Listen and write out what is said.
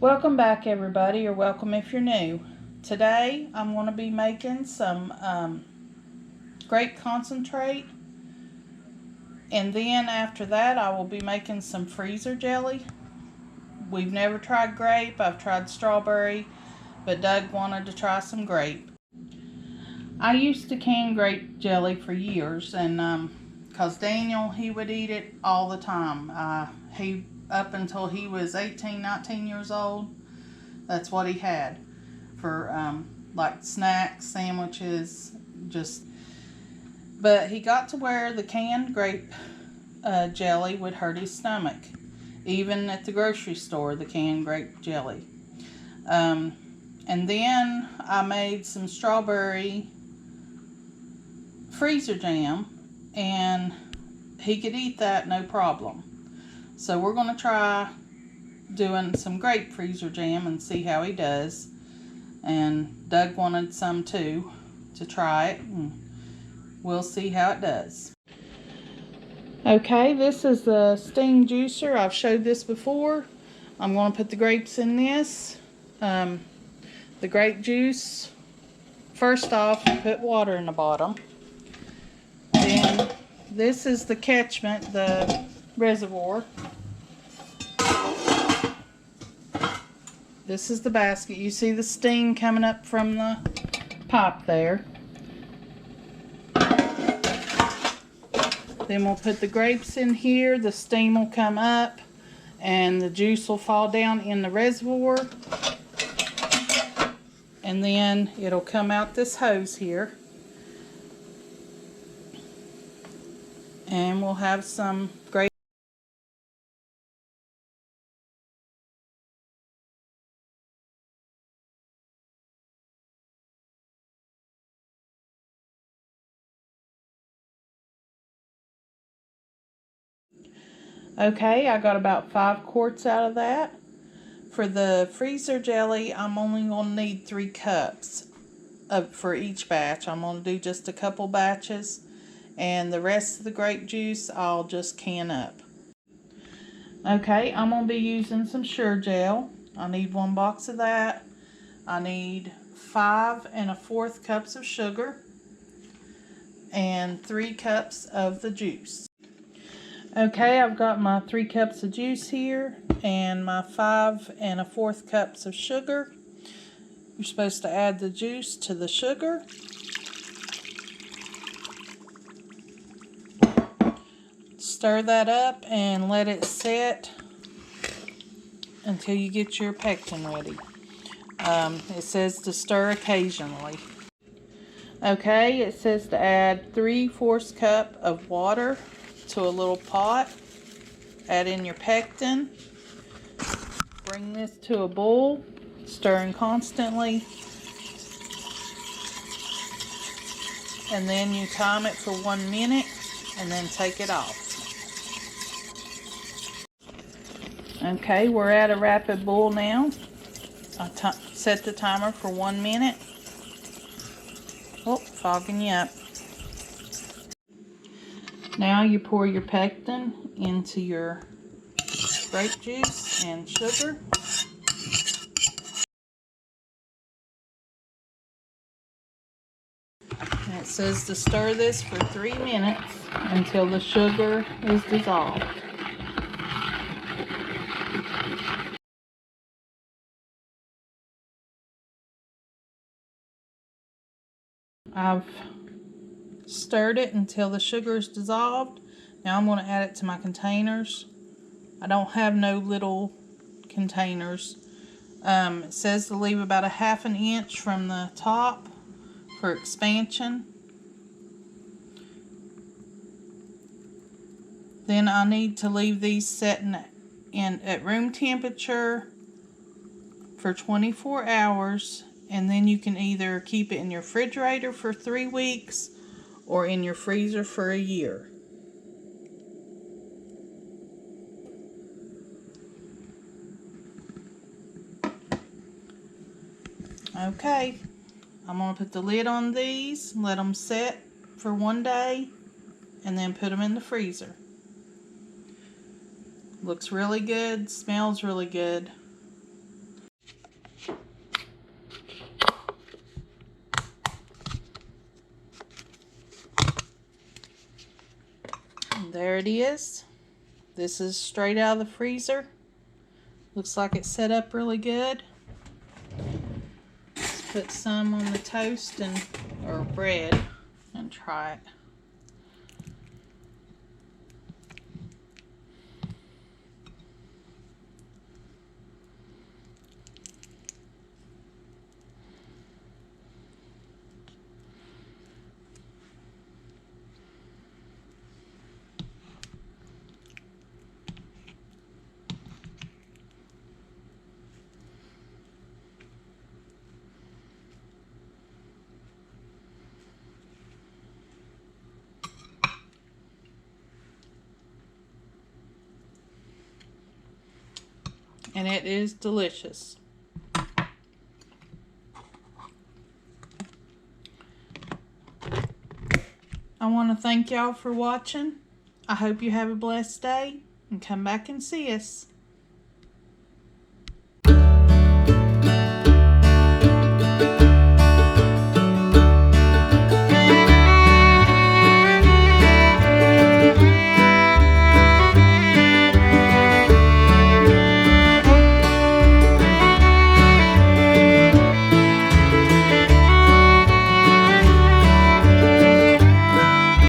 Welcome back, everybody, or welcome if you're new. Today I'm going to be making some grape concentrate, and then after that I will be making some freezer jelly. We've never tried grape. I've tried strawberry, but Doug wanted to try some grape. I used to can grape jelly for years, and because Daniel, he would eat it all the time. He up until he was 18, 19 years old, that's what he had for like snacks, sandwiches, but he got to where the canned grape jelly would hurt his stomach. Even at the grocery store, the canned grape jelly. And then I made some strawberry freezer jam, and he could eat that no problem. So we're going to try doing some grape freezer jam and see how he does. And Doug wanted some too to try it, and we'll see how it does. Okay, this is the steam juicer. I've showed this before. I'm going to put the grapes in this. The grape juice, first off, put water in the bottom. Then this is the catchment, the reservoir. This is the basket. You see the steam coming up from the pipe there. Then we'll put the grapes in here. The steam will come up and the juice will fall down in the reservoir. And then it'll come out this hose here. And we'll have some grape. Okay, I got about 5 quarts out of that. For the freezer jelly, I'm only going to need 3 cups for each batch. I'm going to do just a couple batches, and the rest of the grape juice I'll just can up. Okay, I'm going to be using some Sure Gel. I need 1 box of that. I need 5 1/4 cups of sugar and 3 cups of the juice. Okay, I've got my 3 cups of juice here and my 5 1/4 cups of sugar. You're supposed to add the juice to the sugar. Stir that up and let it set until you get your pectin ready. It says to stir occasionally. Okay, it says to add 3/4 cup of water to a little pot. Add in your pectin. Bring this to a boil, stirring constantly. And then you time it for 1 minute and then take it off. Okay, we're at a rapid boil now. I set the timer for 1 minute. Oh, fogging you up. Now you pour your pectin into your grape juice and sugar. And it says to stir this for 3 minutes until the sugar is dissolved. I've stirred it until the sugar is dissolved. Now I'm going to add it to my containers. I don't have no little containers. It says to leave about 1/2 inch from the top for expansion. Then I need to leave these setting at room temperature for 24 hours. And then you can either keep it in your refrigerator for 3 weeks or in your freezer for a year. Okay, I'm going to put the lid on these, let them set for 1 day, and then put them in the freezer. Looks really good, smells really good. There it is. This is straight out of the freezer. Looks like it's set up really good. Let's put some on the toast or bread and try it. And it is delicious. I want to thank y'all for watching. I hope you have a blessed day and come back and see us.